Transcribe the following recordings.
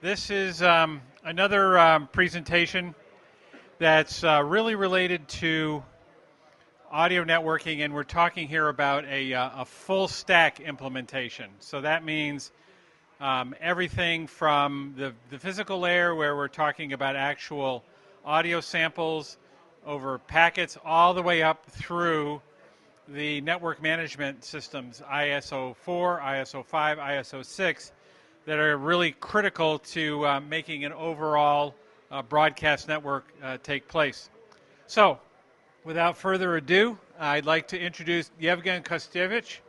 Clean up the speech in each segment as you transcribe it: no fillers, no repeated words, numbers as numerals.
This is another presentation that's really related to audio networking, and we're talking here about a full stack implementation. So that means everything from the physical layer, where we're talking about actual audio samples over packets, all the way up through the network management systems, ISO 4, ISO 5, ISO 6, that are really critical to making an overall broadcast network take place. So, without further ado, I'd like to introduce Ievgen Kostyukevich.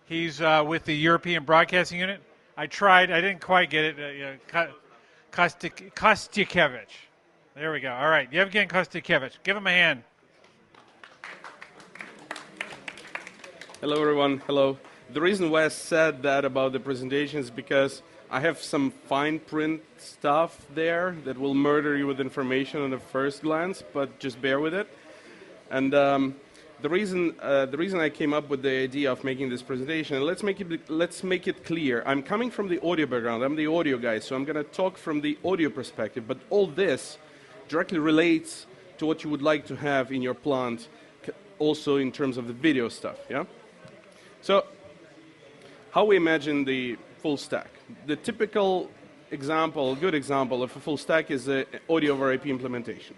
He's with the European Broadcasting Unit. I tried, I didn't quite get it. Kostyukevich. There we go. All right, Ievgen Kostyukevich. Give him a hand. Hello, everyone. Hello. The reason why I said that about the presentation is because I have some fine print stuff there that will murder you with information on the first glance, but just bear with it. And the reason I came up with the idea of making this presentation, and let's make it clear. I'm coming from the audio background. I'm the audio guy, so I'm going to talk from the audio perspective. But all this directly relates to what you would like to have in your plant, also in terms of the video stuff. Yeah. So, how we imagine the full stack. The typical example, good example of a full stack is an audio over IP implementation.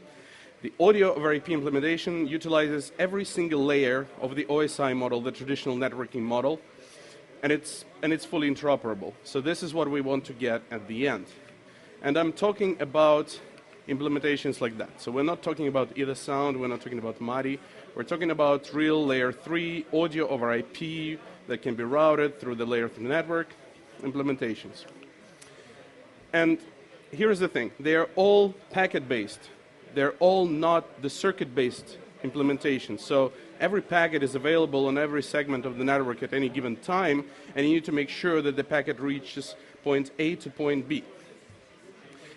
The audio over IP implementation utilizes every single layer of the OSI model, the traditional networking model, and it's fully interoperable. So this is what we want to get at the end. And I'm talking about implementations like that. So we're not talking about either sound, we're not talking about MADI, we're talking about real layer 3 audio over IP that can be routed through the layer 3 network implementations. And here's the thing, they are all packet-based. They're all not the circuit-based implementations. So every packet is available on every segment of the network at any given time, and you need to make sure that the packet reaches point A to point B.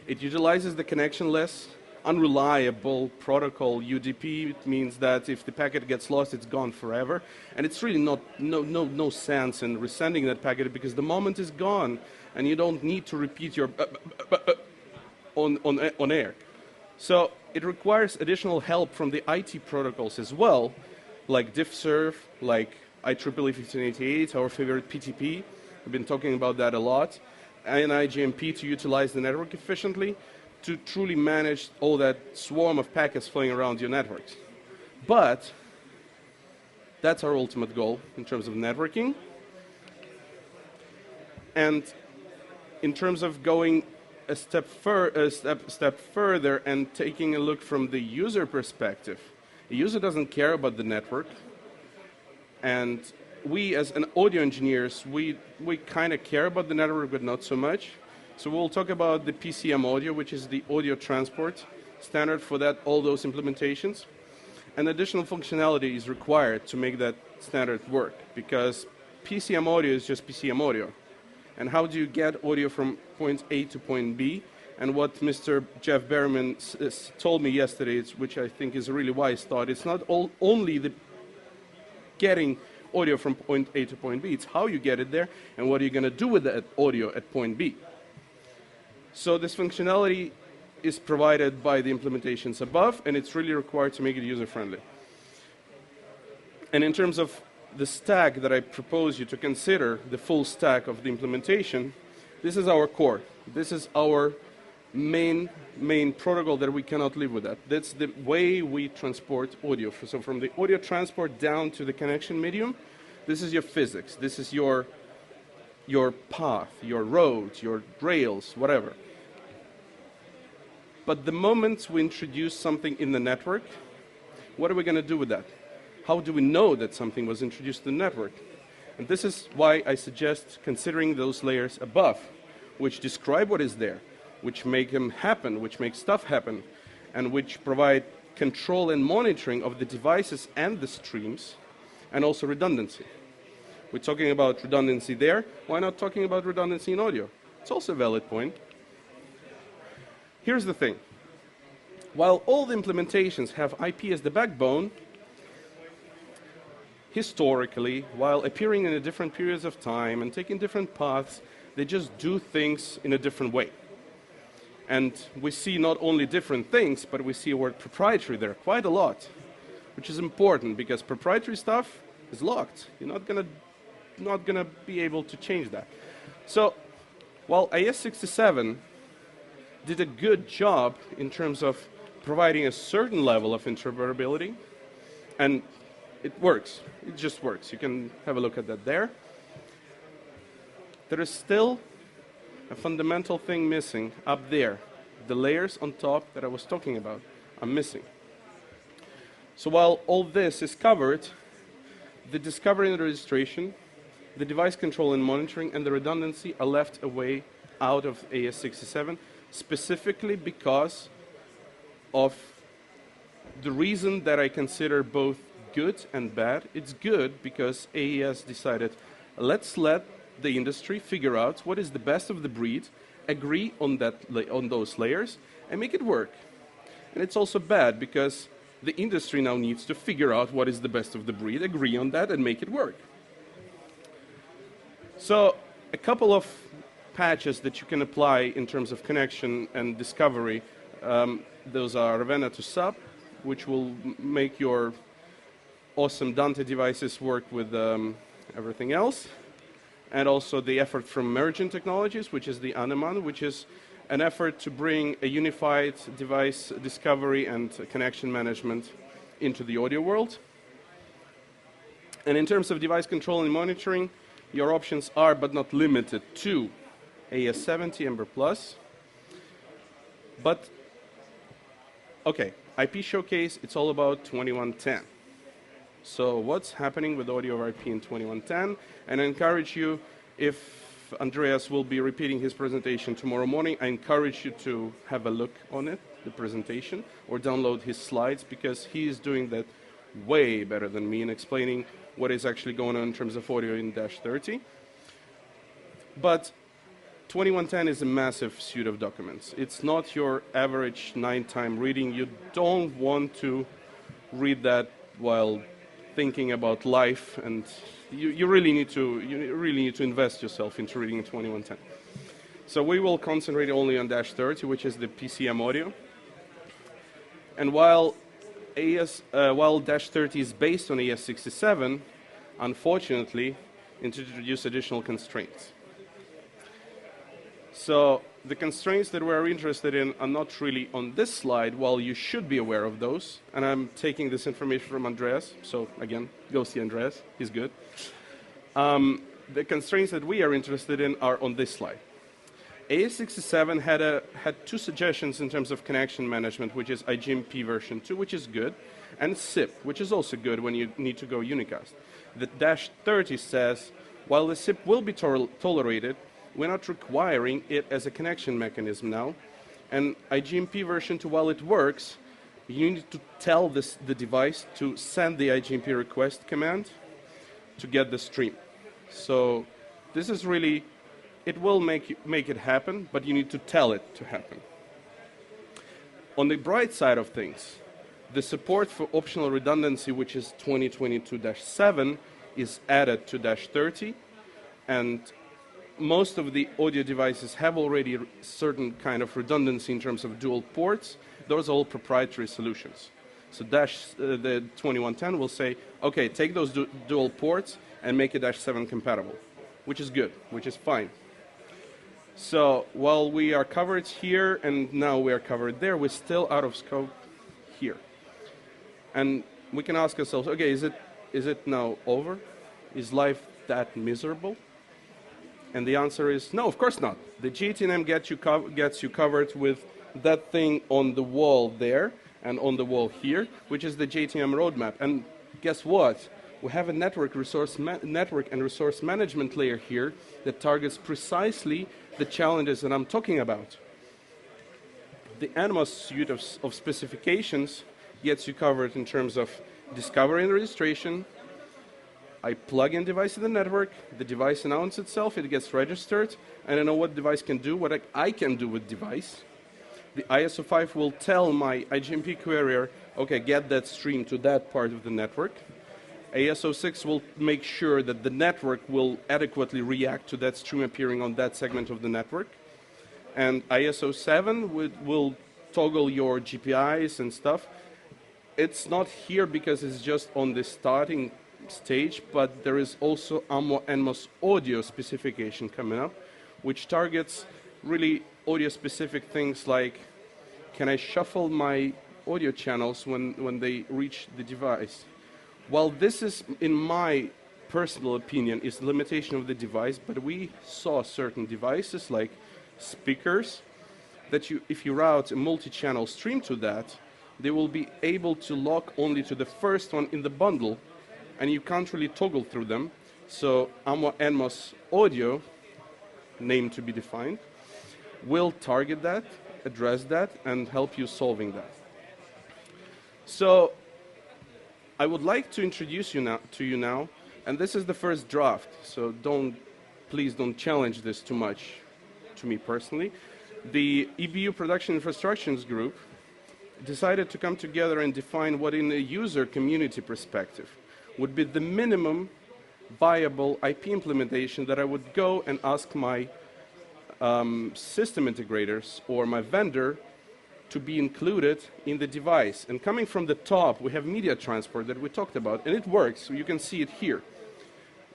It utilizes the connectionless, unreliable protocol UDP. It means that if the packet gets lost, it's gone forever. And it's really no sense in resending that packet because the moment is gone and you don't need to repeat your on air. So it requires additional help from the IT protocols as well, like diffserv, like IEEE 1588, our favorite PTP. We've been talking about that a lot. And IGMP to utilize the network efficiently to truly manage all that swarm of packets flowing around your networks. But that's our ultimate goal in terms of networking. And in terms of going a step further and taking a look from the user perspective, the user doesn't care about the network. And we, as an audio engineers, we kind of care about the network, but not so much. So we'll talk about the PCM audio, which is the audio transport standard for that, all those implementations. And additional functionality is required to make that standard work, because PCM audio is just PCM audio. And how do you get audio from point A to point B? And what Mr. Jeff Berryman told me yesterday, which I think is a really wise thought, it's not only the getting audio from point A to point B, it's how you get it there and what are you going to do with that audio at point B. So this functionality is provided by the implementations above, and it's really required to make it user-friendly. And in terms of the stack that I propose you to consider, the full stack of the implementation, this is our core. This is our main protocol that we cannot live without. That's the way we transport audio. So from the audio transport down to the connection medium, this is your physics. This is your path, your roads, your rails, whatever. But the moment we introduce something in the network, what are we going to do with that? How do we know that something was introduced to the network? And this is why I suggest considering those layers above, which describe what is there, which make them happen, which make stuff happen, and which provide control and monitoring of the devices and the streams, and also redundancy. We're talking about redundancy there. Why not talking about redundancy in audio? It's also a valid point. Here's the thing. While all the implementations have IP as the backbone, historically, while appearing in different periods of time and taking different paths, They just do things in a different way. And we see not only different things, but we see a word proprietary there quite a lot, which is important because proprietary stuff is locked. You're not gonna be able to change that. So while AES-67 did a good job in terms of providing a certain level of interoperability, and it works. It just works. You can have a look at that there. There is still a fundamental thing missing up there. The layers on top that I was talking about are missing. So while all this is covered, the discovery and registration, the device control and monitoring, and the redundancy are left away out of AES-67, specifically because of the reason that I consider both good and bad. It's good because AES decided, let's let the industry figure out what is the best of the breed, agree on those layers, and make it work. And it's also bad because the industry now needs to figure out what is the best of the breed, agree on that, and make it work. So a couple of patches that you can apply in terms of connection and discovery, those are Ravenna to SAP, which will make your awesome Dante devices work with everything else. And also the effort from Mergent Technologies, which is the Aneman, which is an effort to bring a unified device discovery and connection management into the audio world. And in terms of device control and monitoring, your options are, but not limited to, AES-70, Ember Plus. But, okay, IP Showcase, it's all about 2110. So what's happening with audio over IP in 2110? And I encourage you, if Andreas will be repeating his presentation tomorrow morning, I encourage you to have a look on it, the presentation, or download his slides, because he is doing that way better than me in explaining what is actually going on in terms of audio in -30. But 2110 is a massive suite of documents. It's not your average 9-time reading. You don't want to read that while thinking about life, and you really need to invest yourself into reading 2110. So we will concentrate only on -30, which is the PCM audio. And while -30 is based on AES-67, unfortunately, introduce additional constraints. So the constraints that we're interested in are not really on this slide, while you should be aware of those. And I'm taking this information from Andreas. So again, go see Andreas. He's good. The constraints that we are interested in are on this slide. AES-67 had two suggestions in terms of connection management, which is IGMP version 2, which is good, and SIP, which is also good when you need to go unicast. The -30 says, while the SIP will be tolerated, we're not requiring it as a connection mechanism now. And IGMP version 2, while it works, you need to tell the device to send the IGMP request command to get the stream. So this is really, it will make it happen, but you need to tell it to happen. On the bright side of things, the support for optional redundancy, which is 2022-7, is added to -30, and most of the audio devices have already certain kind of redundancy in terms of dual ports. Those are all proprietary solutions. So the 2110 will say, okay, take those dual ports and make it -7 compatible, which is good, which is fine. So while we are covered here and now we are covered there, we're still out of scope here. And we can ask ourselves, okay, is it now over? Is life that miserable? And the answer is no, of course not. The GTNM gets you covered with that thing on the wall there and on the wall here, which is the JTM roadmap. And guess what? We have a network and resource management layer here that targets precisely the challenges that I'm talking about. The Animos suite of specifications gets you covered in terms of discovery and registration. I plug in device in the network, the device announces itself, it gets registered, and I know what device can do, what I can do with device. The ISO5 will tell my IGMP carrier, okay, get that stream to that part of the network. ASO6 will make sure that the network will adequately react to that stream appearing on that segment of the network. And ISO7 will toggle your GPIs and stuff. It's not here because it's just on the starting stage, but there is also NMOS audio specification coming up, which targets really audio-specific things like, can I shuffle my audio channels when they reach the device? While this is, in my personal opinion, is the limitation of the device, but we saw certain devices like speakers that if you route a multi-channel stream to that, they will be able to lock only to the first one in the bundle, and you can't really toggle through them. So NMOS audio, name to be defined, will target that, address that, and help you solving that. So I would like to introduce to you now, and this is the first draft, so please don't challenge this too much to me personally. The EBU Production Infrastructures Group decided to come together and define what in a user community perspective would be the minimum viable IP implementation that I would go and ask my system integrators or my vendor to be included in the device. And coming from the top, we have media transport that we talked about, and it works, so you can see it here.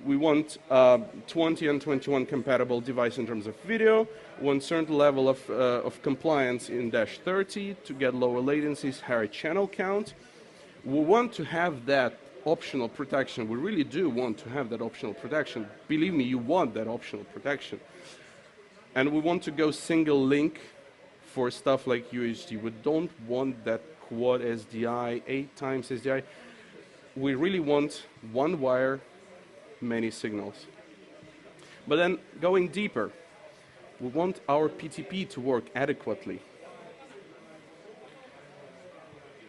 We want 20 and 21 compatible device in terms of video, one certain level of compliance in -30 to get lower latencies, higher channel count. We want to have that optional protection. We really do want to have that optional protection. Believe me, you want that optional protection. And we want to go single link for stuff like UHD. We don't want that quad SDI, 8 times SDI. We really want one wire, many signals. But then going deeper, we want our PTP to work adequately.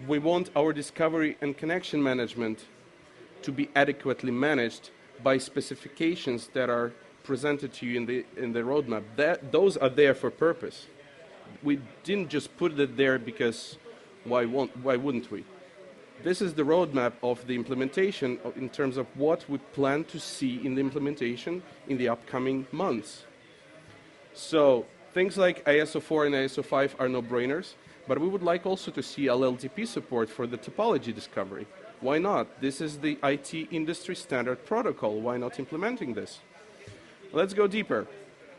We want our discovery and connection management to be adequately managed by specifications that are presented to you in the roadmap. Those are there for purpose. We didn't just put it there because why wouldn't we? This is the roadmap of the implementation in terms of what we plan to see in the implementation in the upcoming months. So things like ISO4 and ISO5 are no-brainers, but we would like also to see LLDP support for the topology discovery. Why not? This is the IT industry standard protocol. Why not implementing this? Let's go deeper.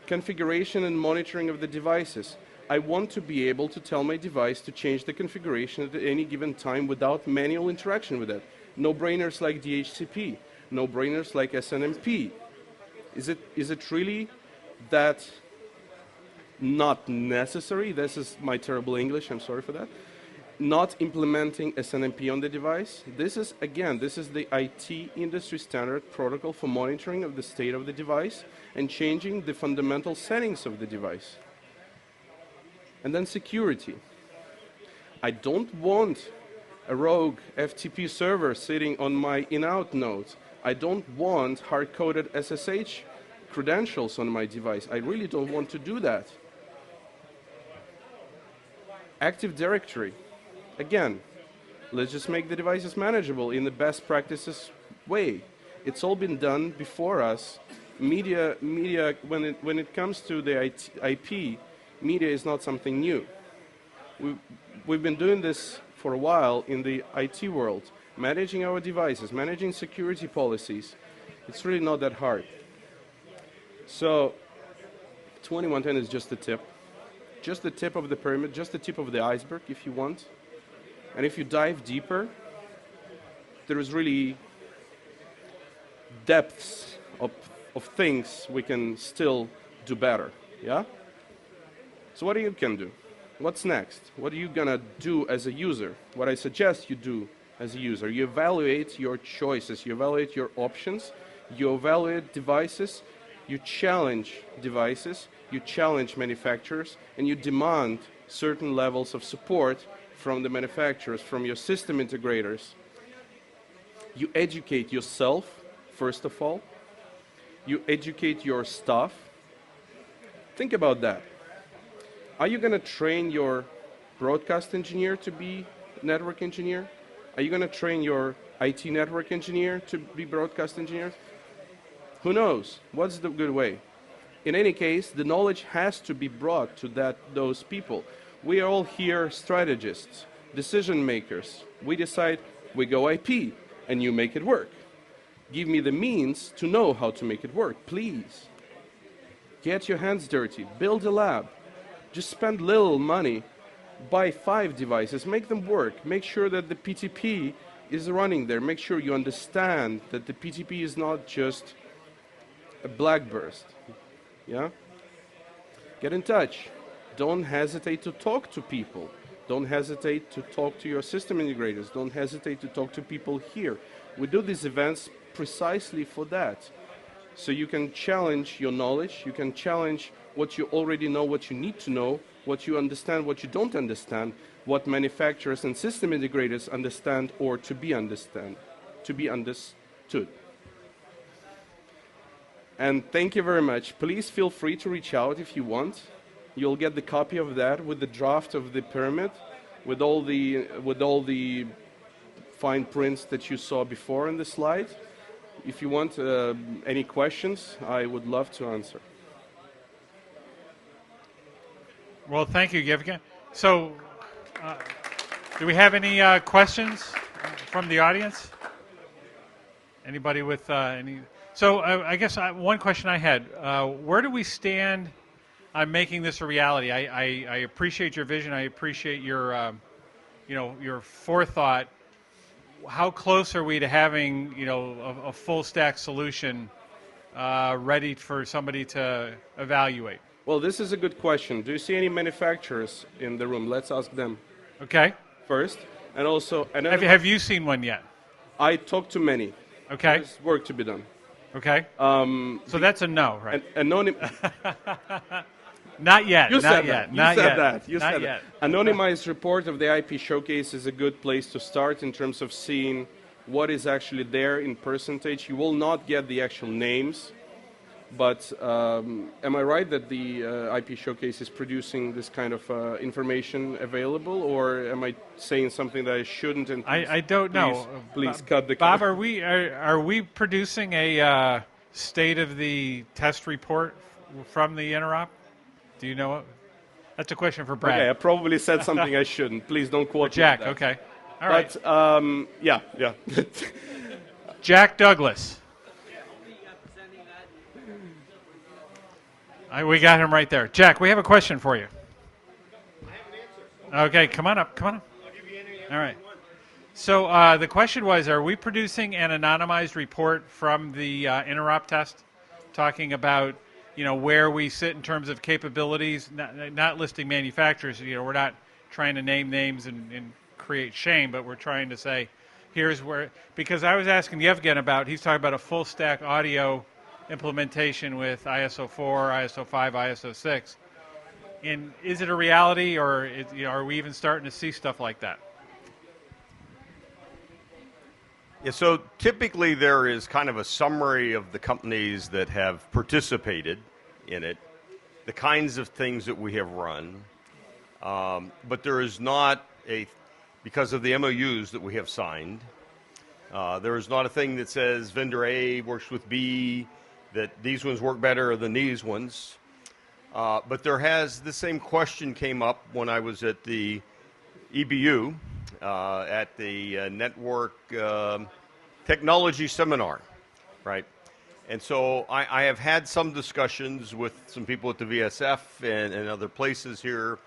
Configuration and monitoring of the devices. I want to be able to tell my device to change the configuration at any given time without manual interaction with it. No-brainers like DHCP. No-brainers like SNMP. Is it really that not necessary? This is my terrible English, I'm sorry for that. Not implementing SNMP on the device. This is the IT industry standard protocol for monitoring of the state of the device and changing the fundamental settings of the device. And then security. I don't want a rogue FTP server sitting on my in-out node. I don't want hard-coded SSH credentials on my device. I really don't want to do that. Active Directory. Again, let's just make the devices manageable in the best practices way. It's all been done before us. Media, when it comes to the IP, media is not something new. We've been doing this for a while in the IT world, managing our devices, managing security policies. It's really not that hard. So 2110 is just the tip of the pyramid, just the tip of the iceberg if you want. And if you dive deeper, there is really depths of things we can still do better, yeah? So what you can do? What's next? What are you gonna do as a user? What I suggest you do as a user, you evaluate your choices, you evaluate your options, you evaluate devices, you challenge devices, you challenge manufacturers, and you demand certain levels of support from the manufacturers, from your system integrators. You educate yourself, first of all. You educate your staff. Think about that. Are you going to train your broadcast engineer to be a network engineer? Are you going to train your IT network engineer to be broadcast engineers? Who knows? What's the good way? In any case, the knowledge has to be brought to those people. We are all here strategists, decision makers. We decide, we go IP, and you make it work. Give me the means to know how to make it work, please. Get your hands dirty, build a lab. Just spend little money, buy 5 devices, make them work. Make sure that the PTP is running there. Make sure you understand that the PTP is not just a black burst. Yeah? Get in touch. Don't hesitate to talk to people. Don't hesitate to talk to your system integrators. Don't hesitate to talk to people here. We do these events precisely for that. So you can challenge your knowledge, you can challenge what you already know, what you need to know, what you understand, what you don't understand, what manufacturers and system integrators understand or to be understood. And thank you very much. Please feel free to reach out if you want. You'll get the copy of that with the draft of the pyramid, with all the fine prints that you saw before in the slide. If you want any questions, I would love to answer. Well, thank you, Ievgen. So, do we have any questions from the audience? Anybody with any? So, I guess one question I had: where do we stand on making this a reality? I appreciate your vision. I appreciate your, your forethought. How close are we to having, a full stack solution ready for somebody to evaluate? Well, this is a good question. Do you see any manufacturers in the room? Let's ask them. Okay. First, and also, have you seen one yet? I talked to many. Okay. There's work to be done. Okay. So that's a no, right? Not yet. You not said yet. That. Not you yet. said that. You not said yet. that. Anonymized report of the IP showcase is a good place to start in terms of seeing what is actually there in percentage. You will not get the actual names, but am I right that the IP showcase is producing this kind of information available, or am I saying something that I shouldn't? And I don't know. Please cut the. Bob, are we producing a state of the test report from the interop? Do you know it? That's a question for Brad. Okay, I probably said something I shouldn't. Please don't quote Jack. me on that. Okay. All right. But yeah. Jack Douglas. We got him right there. Jack, we have a question for you. Okay, come on up. All right. So the question was, are we producing an anonymized report from the interop test, talking about where we sit in terms of capabilities, not listing manufacturers. We're not trying to name names and create shame, but we're trying to say, here's where, because I was asking Ievgen about, he's talking about a full stack audio implementation with ISO 4, ISO 5, ISO 6. And is it a reality, or are we even starting to see stuff like that? Yeah, so typically there is kind of a summary of the companies that have participated in it, the kinds of things that we have run, but there is not because of the MOUs that we have signed, there is not a thing that says vendor A works with B, that these ones work better than these ones. But the same question came up when I was at the EBU, at the network technology seminar, right? And so I have had some discussions with some people at the VSF and other places here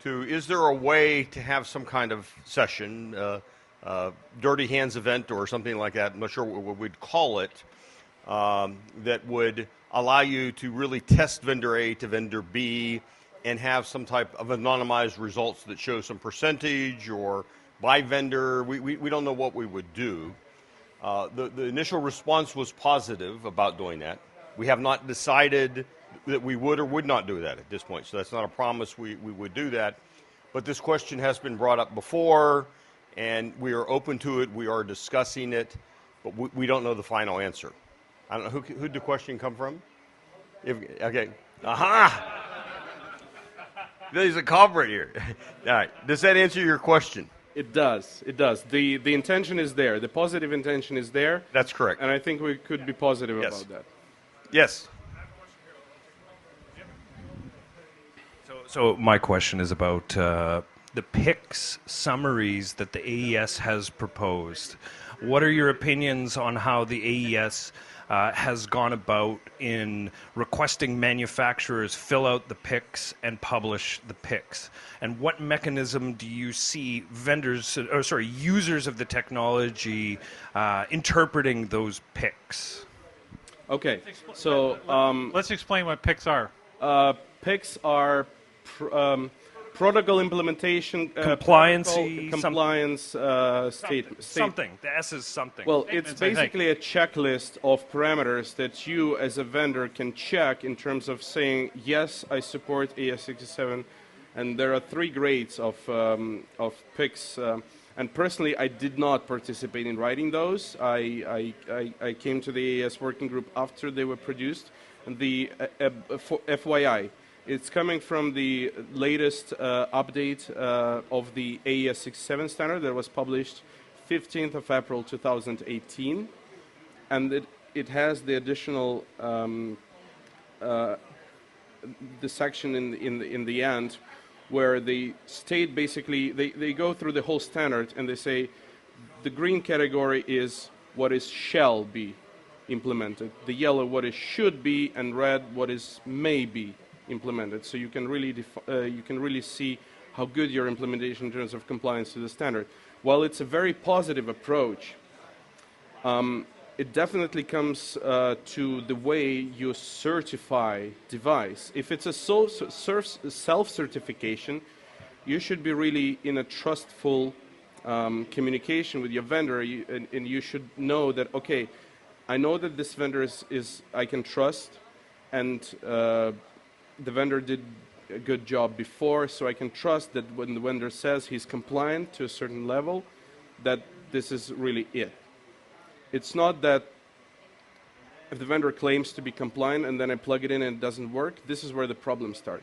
is there a way to have some kind of session, dirty hands event or something like that, I'm not sure what we'd call it, that would allow you to really test vendor A to vendor B and have some type of anonymized results that show some percentage or by vendor. We don't know what we would do. The initial response was positive about doing that. We have not decided that we would or would not do that at this point, so that's not a promise we would do that. But this question has been brought up before, and we are open to it. We are discussing it, but we don't know the final answer. I don't know, who'd the question come from? Okay. Aha! There's a culprit here. All right. Does that answer your question? It does. It does. The intention is there. The positive intention is there. That's correct. And I think we could be positive Yes. about that. Yes. So my question is about the PICS summaries that the AES has proposed. What are your opinions on how the AES has gone about in requesting manufacturers fill out the PICS and publish the PICS? And what mechanism do you see users of the technology interpreting those PICS? Okay. So let's explain what PICs are. PICs are protocol implementation, Compliancy, compliance statement. Something. The S is something. Well, it's basically a checklist of parameters that you as a vendor can check in terms of saying, yes, I support AS67. And there are 3 grades of PICs. And personally, I did not participate in writing those. I came to the AES working group after they were produced. And the FYI, it's coming from the latest update of the AES67 standard that was published 15th of April 2018. And it has the additional the section in the end where the state basically, they go through the whole standard and they say the green category is what is shall be implemented, the yellow what is should be, and red what is may be implemented. So you can really see how good your implementation in terms of compliance to the standard. While it's a very positive approach, it definitely comes to the way you certify device. If it's a self-certification, you should be really in a trustful communication with your vendor, and you should know that, okay, I know that this vendor is I can trust, and the vendor did a good job before, so I can trust that when the vendor says he's compliant to a certain level, that this is really it. It's not that if the vendor claims to be compliant and then I plug it in and it doesn't work, this is where the problems start.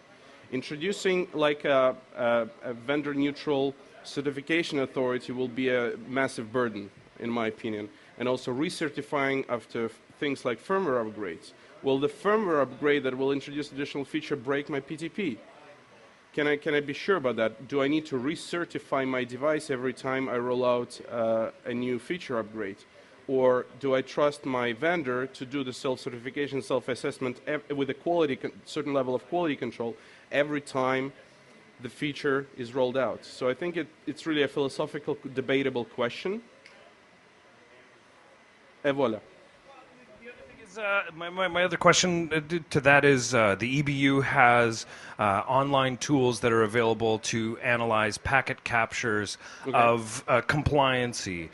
Introducing like a vendor-neutral certification authority will be a massive burden, in my opinion, and also recertifying after things like firmware upgrades. Will the firmware upgrade that will introduce additional feature break my PTP? Can I be sure about that? Do I need to recertify my device every time I roll out a new feature upgrade? Or do I trust my vendor to do the self-certification, self-assessment with a certain level of quality control every time the feature is rolled out? So I think it's really a philosophical, debatable question. Et voilà. My other question to that is the EBU has online tools that are available to analyze packet captures of compliancy.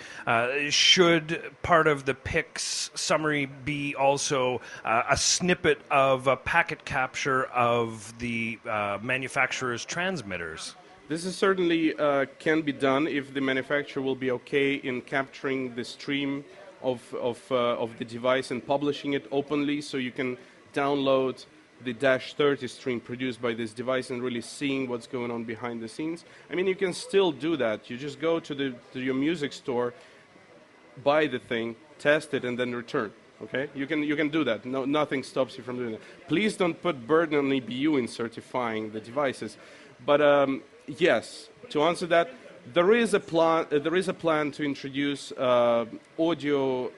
Should part of the PICS summary be also a snippet of a packet capture of the manufacturer's transmitters? This is certainly can be done if the manufacturer will be okay in capturing the stream of the device and publishing it openly, so you can download the -30 stream produced by this device and really seeing what's going on behind the scenes. I mean, you can still do that. You just go to your music store, buy the thing, test it, and then return. Okay, you can do that. No, nothing stops you from doing that. Please don't put burden on EBU in certifying the devices. But yes, to answer that, there is a plan to introduce audio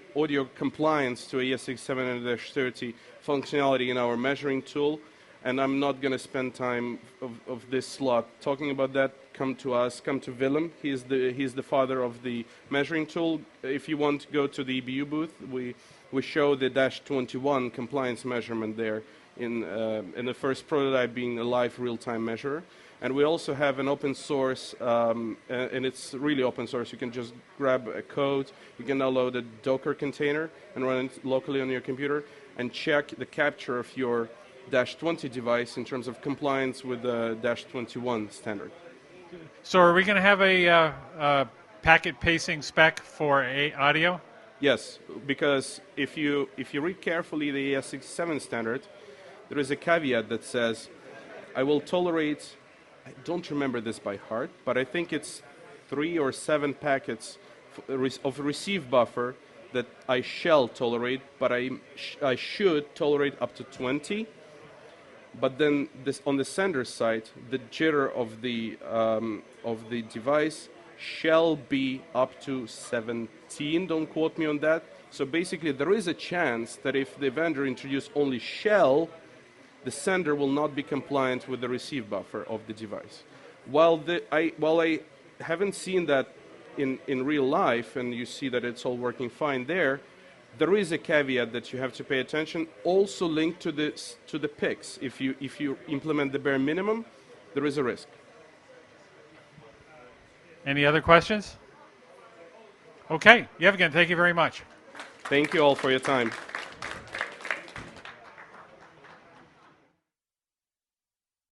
compliance to AS67-30 functionality in our measuring tool, and I'm not going to spend time of this slot talking about that. Come to us. Come to Willem. He's the father of the measuring tool. If you want to go to the EBU booth, we show the -21 compliance measurement there in the first prototype being a live real-time measure. And we also have an open source, and it's really open source. You can just grab a code, you can download a Docker container and run it locally on your computer and check the capture of your -20 device in terms of compliance with the -21 standard. So are we going to have a packet pacing spec for audio? Yes, because if you read carefully the AS67 standard, there is a caveat that says, I will tolerate, I don't remember this by heart, but I think it's 3 or 7 packets of receive buffer that I shall tolerate, but I should tolerate up to 20. But then this, on the sender side, the jitter of the device shall be up to 17. Don't quote me on that. So basically, there is a chance that if the vendor introduces only shell, the sender will not be compliant with the receive buffer of the device. While I haven't seen that in real life, and you see that it's all working fine there, there is a caveat that you have to pay attention, also linked to the PICs. If you implement the bare minimum, there is a risk. Any other questions? Okay, Ievgen, thank you very much. Thank you all for your time.